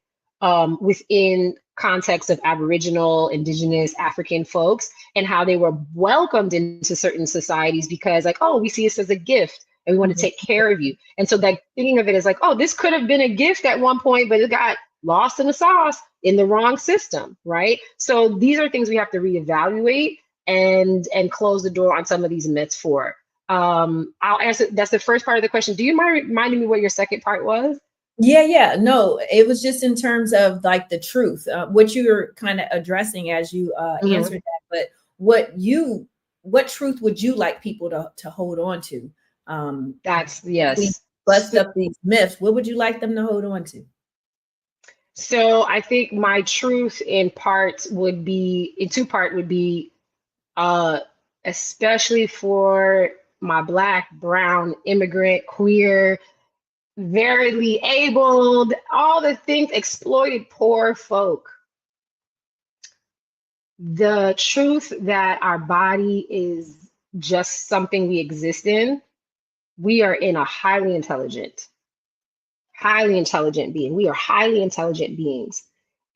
within context of Aboriginal, Indigenous, African folks, and how they were welcomed into certain societies because we see this as a gift and we want to take care of you. And so thinking of it as this could have been a gift at one point, but it got lost in the sauce in the wrong system, right? So these are things we have to reevaluate and close the door on some of these myths for. I'll answer, that's the first part of the question. Do you mind reminding me what your second part was?
Yeah. No, it was just in terms of the truth, what you were kind of addressing as you answered that. But what truth would you like people to hold on to?
That's yes.
We bust up these myths. What would you like them to hold on to?
So I think my truth in two part would be, especially for my Black, brown, immigrant, queer, verily abled, all the things, exploited, poor folk. The truth that our body is just something we exist in. We are in a highly intelligent being. We are highly intelligent beings.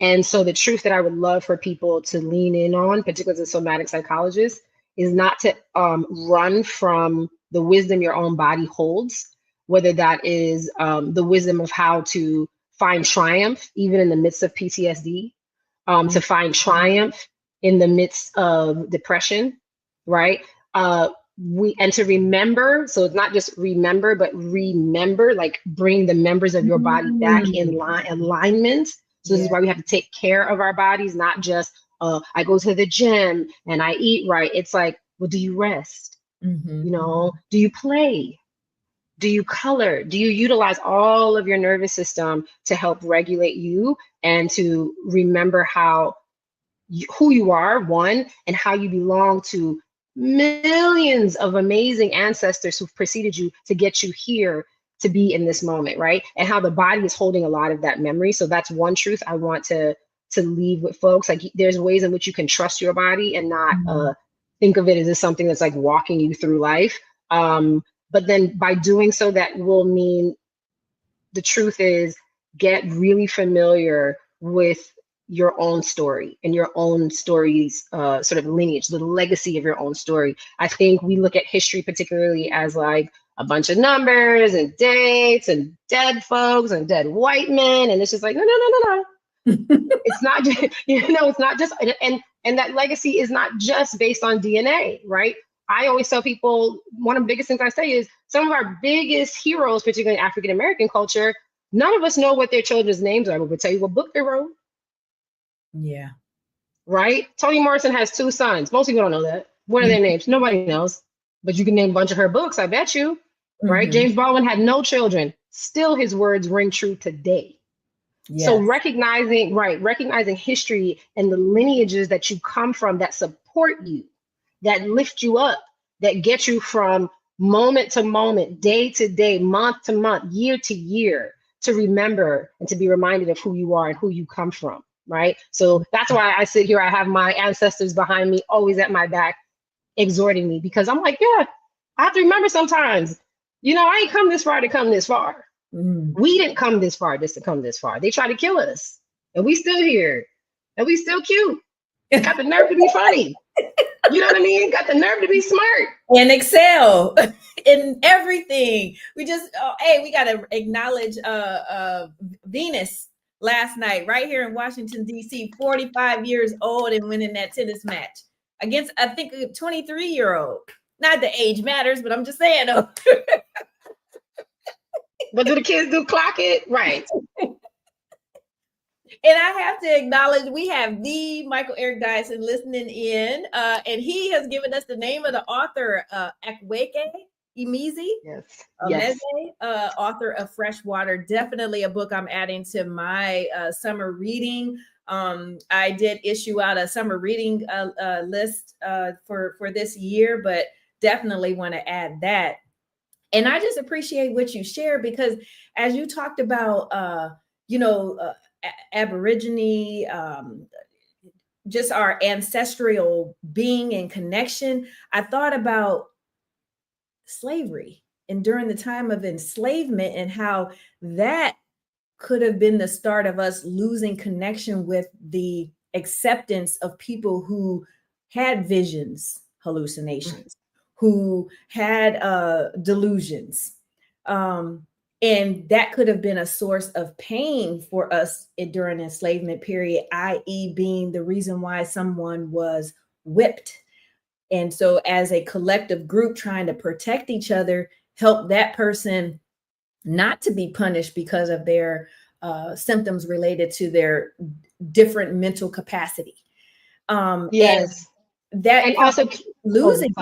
And so the truth that I would love for people to lean in on, particularly as a somatic psychologist, is not to run from the wisdom your own body holds, whether that is the wisdom of how to find triumph, even in the midst of PTSD, to find triumph in the midst of depression, right? And to remember, so it's not just remember, but remember, bring the members of your body back in alignment. So this is why we have to take care of our bodies, not just, I go to the gym and I eat right. It's well, do you rest? Do you play? Do you color? Do you utilize all of your nervous system to help regulate you and to remember who you are, one, and how you belong to millions of amazing ancestors who've preceded you to get you here to be in this moment, right? And how the body is holding a lot of that memory. So that's one truth I want to leave with folks. There's ways in which you can trust your body and not think of it as something that's walking you through life. But then by doing so, that will mean the truth is get really familiar with your own story and your own story's sort of lineage, the legacy of your own story. I think we look at history particularly as a bunch of numbers and dates and dead folks and dead white men. And it's just like, no. It's not just, it's not just, and that legacy is not just based on DNA, right? I always tell people, one of the biggest things I say is some of our biggest heroes, particularly in African-American culture, none of us know what their children's names are, but we'll tell you what book they wrote.
Yeah.
Right? Toni Morrison has 2 sons. Most people don't know that. What are their names? Nobody knows. But you can name a bunch of her books, I bet you. Right? James Baldwin had no children. Still, his words ring true today. Yes. So recognizing history and the lineages that you come from that support you, that lift you up, that get you from moment to moment, day to day, month to month, year to year, to remember and to be reminded of who you are and who you come from, right? So that's why I sit here, I have my ancestors behind me, always at my back, exhorting me, because I'm like, yeah, I have to remember sometimes, I ain't come this far to come this far. We didn't come this far just to come this far. They tried to kill us, and we still here, and we still cute. Got the nerve to be funny. You know what I mean? Got the nerve to be smart
and excel in everything. We just, we got to acknowledge Venus last night, right here in Washington, D.C., 45 years old and winning that tennis match against, I think, a 23-year-old. Not the age matters, but I'm just saying, though.
What do the kids do? Clock it? Right.
And I have to acknowledge we have the Michael Eric Dyson listening in, and he has given us the name of the author, Akweke Imizi.
Yes.
Author of Freshwater. Definitely a book I'm adding to my summer reading. I did issue out a summer reading list for this year, but definitely want to add that. And I just appreciate what you share, because as you talked about, Aborigine, just our ancestral being and connection, I thought about slavery and during the time of enslavement and how that could have been the start of us losing connection with the acceptance of people who had visions, hallucinations, who had delusions. And that could have been a source of pain for us during the enslavement period, i.e. being the reason why someone was whipped. And so as a collective group trying to protect each other, help that person not to be punished because of their symptoms related to their different mental capacity.
Yes.
And also losing,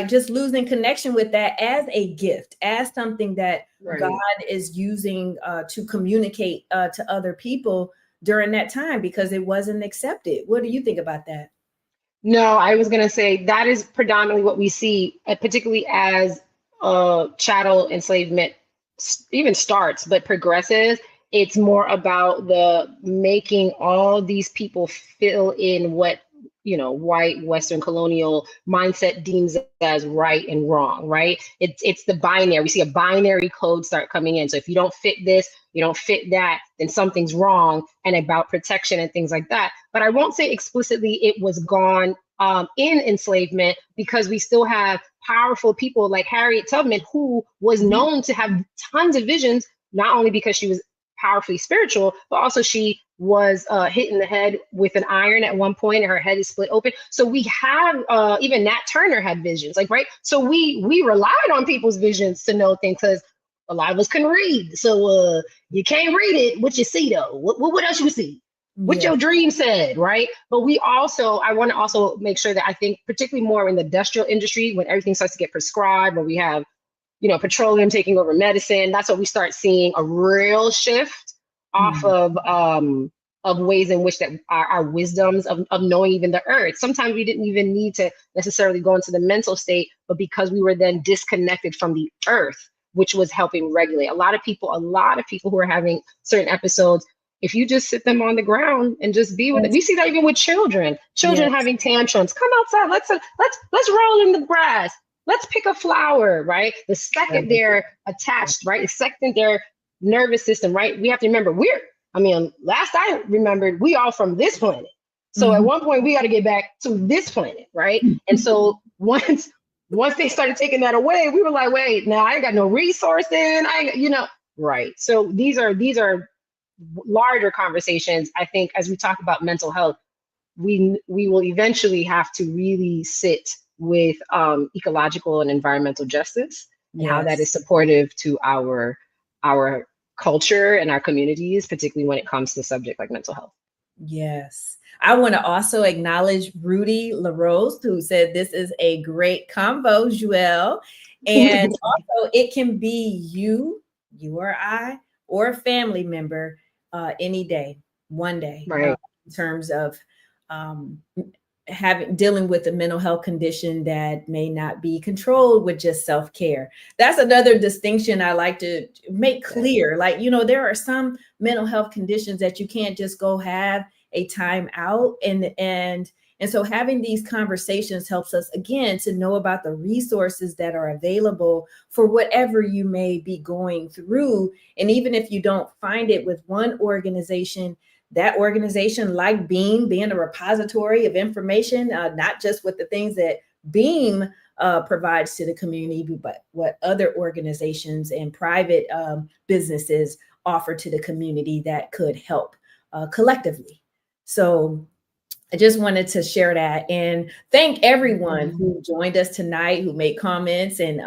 just losing connection with that as a gift, as something that God is using to communicate to other people during that time, because it wasn't accepted. What do you think about that?
No, I was going to say that is predominantly what we see, particularly as chattel enslavement even starts, but progresses. It's more about the making all these people fill in what white Western colonial mindset deems as right and wrong, right? It's the binary. We see a binary code start coming in. So if you don't fit this, you don't fit that, then something's wrong, and about protection and things like that. But I won't say explicitly it was gone in enslavement, because we still have powerful people like Harriet Tubman, who was known to have tons of visions, not only because she was powerfully spiritual, but also she was hit in the head with an iron at one point and her head is split open. So we have even Nat Turner had visions, right? So we relied on people's visions to know things, because a lot of us couldn't read. So you can't read it. What you see though? What else you see? What your dream said, right? But I want to also make sure that I think particularly more in the industrial industry, when everything starts to get prescribed, when we have petroleum taking over medicine, that's what we start seeing a real shift off of ways in which that our wisdoms of knowing even the earth. Sometimes we didn't even need to necessarily go into the mental state, but because we were then disconnected from the earth, which was helping regulate. A lot of people who are having certain episodes, if you just sit them on the ground and just be with it. We see that even with children having tantrums. Come outside, let's roll in the grass. Let's pick a flower, right? The second they're attached, right? The second their nervous system, right? We have to remember last I remembered, we all from this planet. So at one point we got to get back to this planet, right? And so once Once they started taking that away, we were like, wait, now I ain't got no resources. Right. So these are larger conversations. I think as we talk about mental health, we will eventually have to really sit with ecological and environmental justice and how that is supportive to our culture and our communities, particularly when it comes to the subject like mental health.
Yes. I want to also acknowledge Rudy LaRose, who said this is a great combo, Joelle. And also it can be you or I, or a family member any day, one day,
right.
In terms of dealing with a mental health condition that may not be controlled with just self-care. That's another distinction I like to make clear. Like, there are some mental health conditions that you can't just go have a time out, and so having these conversations helps us, again, to know about the resources that are available for whatever you may be going through. And even if you don't find it with one organization, that organization, like Beam, being a repository of information, not just with the things that Beam provides to the community, but what other organizations and private businesses offer to the community that could help collectively. So I just wanted to share that and thank everyone who joined us tonight, who made comments, and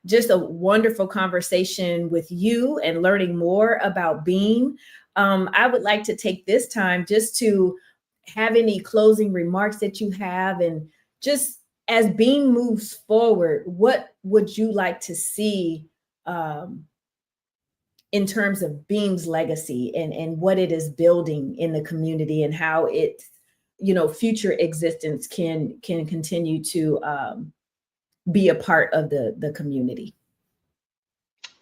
just a wonderful conversation with you and learning more about Beam. I would like to take this time just to have any closing remarks that you have, and just as Beam moves forward, what would you like to see in terms of Beam's legacy and what it is building in the community, and how it, future existence can continue to be a part of the community?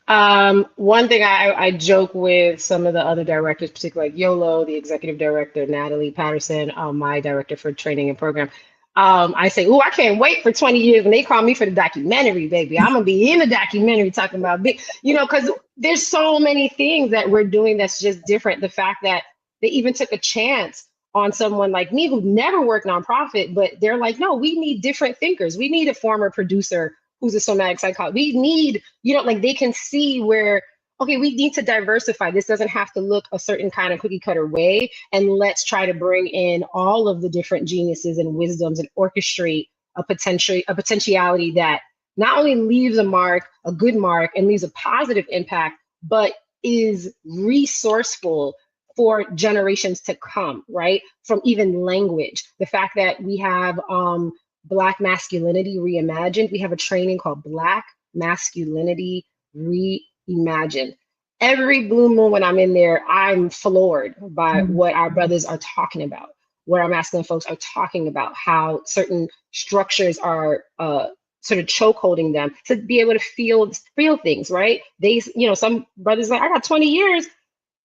One thing I joke with some of the other directors, particularly like Yolo, the executive director, Natalie Patterson, my director for training and program. I say, I can't wait for 20 years when they call me for the documentary, baby. I'm gonna be in the documentary talking about big, because there's so many things that we're doing that's just different. The fact that they even took a chance on someone like me who never worked nonprofit, but they're like, no, we need different thinkers. We need a former producer who's a somatic psychologist. We need, like they can see where, okay, we need to diversify. This doesn't have to look a certain kind of cookie cutter way. And let's try to bring in all of the different geniuses and wisdoms and orchestrate a potentiality that not only leaves a good mark, and leaves a positive impact, but is resourceful for generations to come, right? From even language, the fact that we have Black Masculinity Reimagined. We have a training called Black Masculinity Reimagined. Every blue moon when I'm in there, I'm floored by what our brothers are talking about, what our masculine folks are talking about, how certain structures are sort of choke holding them to be able to feel things, right? They, some brothers like, I got 20 years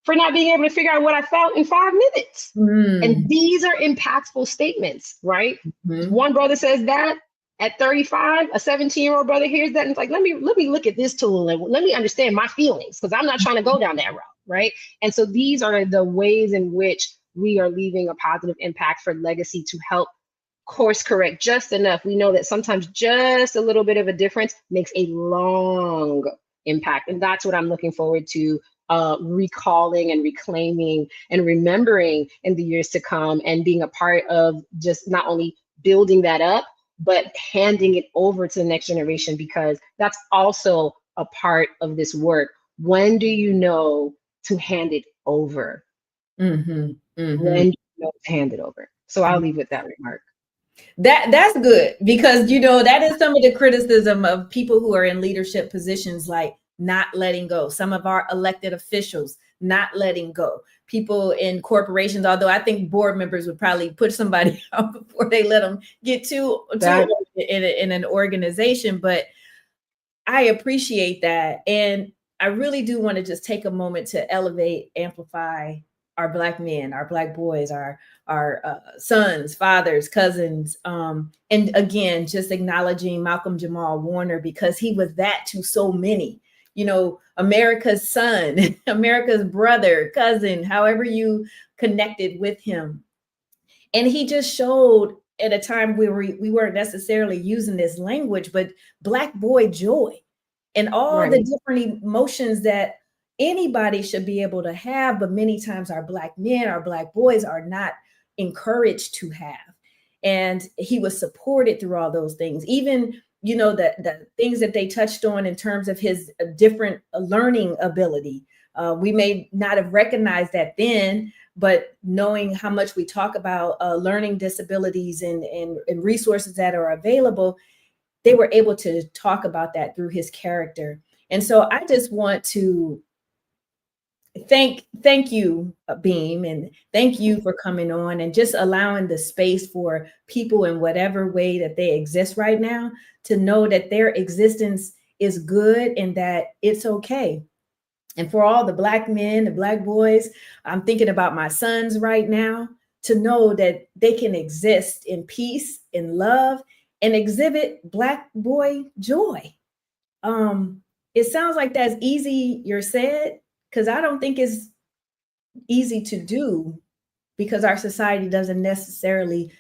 for not being able to figure out what I felt in 5 minutes. And these are impactful statements, right? One brother says that at 35, a 17-year-old brother hears that and it's like, let me look at this tool and let me understand my feelings, because I'm not trying to go down that route, right? And so these are the ways in which we are leaving a positive impact for legacy to help course correct just enough. We know that sometimes just a little bit of a difference makes a long impact. And that's what I'm looking forward to recalling and reclaiming and remembering in the years to come, and being a part of just not only building that up, but handing it over to the next generation, because that's also a part of this work. When do you know to hand it over? When do you know to hand it over? So I'll leave with that remark.
That's good, because that is some of the criticism of people who are in leadership positions, like not letting go. Some of our elected officials not letting go. People in corporations, although I think board members would probably put somebody out before they let them get too in an organization. But I appreciate that, and I really do want to just take a moment to elevate, amplify our Black men, our Black boys, our sons, fathers, cousins, and again, just acknowledging Malcolm-Jamal Warner, because he was that to so many. America's son, America's brother, cousin, however you connected with him. And he just showed at a time where we weren't necessarily using this language, but Black boy joy and all the
Right.
different emotions that anybody should be able to have, but many times our Black men, our Black boys are not encouraged to have. And he was supported through all those things. Even, the things that they touched on in terms of his different learning ability. We may not have recognized that then, but knowing how much we talk about learning disabilities and resources that are available, they were able to talk about that through his character. And so I just want to thank you, Beam, and thank you for coming on and just allowing the space for people in whatever way that they exist right now to know that their existence is good and that it's okay. And for all the Black men, the Black boys, I'm thinking about my sons right now, to know that they can exist in peace, in love, and exhibit Black boy joy. It sounds like that's easier said, because I don't think it's easy to do, because our society doesn't necessarily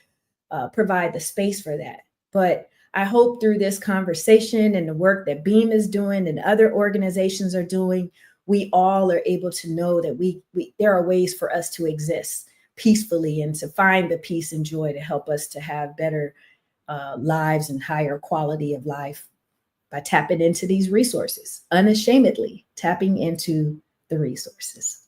provide the space for that. But I hope through this conversation and the work that Beam is doing and other organizations are doing, we all are able to know that we there are ways for us to exist peacefully and to find the peace and joy to help us to have better lives and higher quality of life by tapping into these resources, unashamedly tapping into the resources.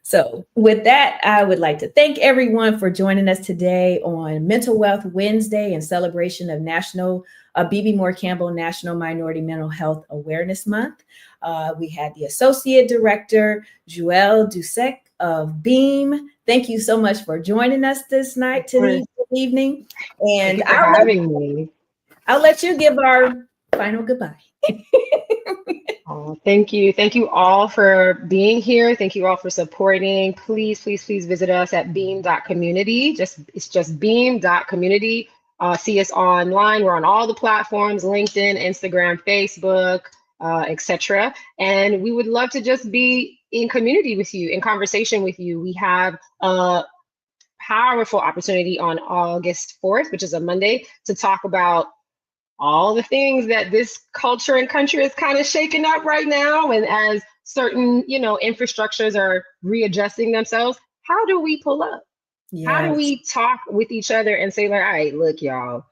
So with that, I would like to thank everyone for joining us today on Mental Wealth Wednesday in celebration of National Bebe Moore Campbell National Minority Mental Health Awareness Month. We had the Associate Director, Joelle Dusek of Beam. Thank you so much for joining us this evening.
Thank
And
you for having me.
I'll let you give our final goodbye.
Oh, thank you. Thank you all for being here. Thank you all for supporting. Please, please, please visit us at beam.community. It's just beam.community. See us online. We're on all the platforms, LinkedIn, Instagram, Facebook, etc. And we would love to just be in community with you, in conversation with you. We have a powerful opportunity on August 4th, which is a Monday, to talk about all the things that this culture and country is kind of shaking up right now. And as certain, infrastructures are readjusting themselves, how do we pull up?
Yes.
How do we talk with each other and say, like, all right, look, y'all,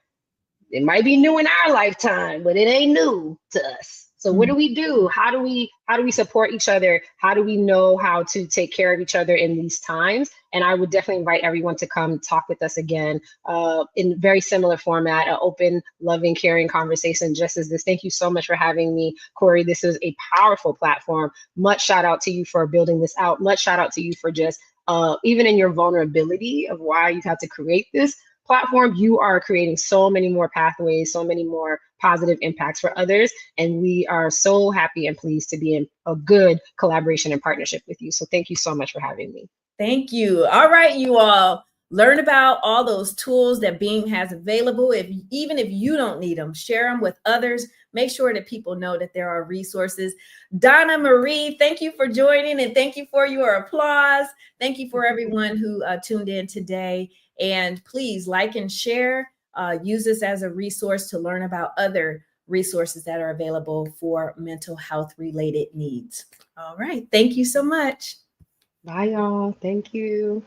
it might be new in our lifetime, but it ain't new to us. So what do we do? How do we support each other? How do we know how to take care of each other in these times? And I would definitely invite everyone to come talk with us again in very similar format, an open, loving, caring conversation just as this. Thank you so much for having me, Corey. This is a powerful platform. Much shout out to you for building this out. Much shout out to you for just even in your vulnerability of why you've had to create this platform, you are creating so many more pathways, so many more positive impacts for others. And we are so happy and pleased to be in a good collaboration and partnership with you. So thank you so much for having me.
Thank you. All right, you all. Learn about all those tools that Beam has available. Even if you don't need them, share them with others. Make sure that people know that there are resources. Donna Marie, thank you for joining, and thank you for your applause. Thank you for everyone who tuned in today. And please like and share. Use this as a resource to learn about other resources that are available for mental health related needs. All right. Thank you so much.
Bye, y'all. Thank you.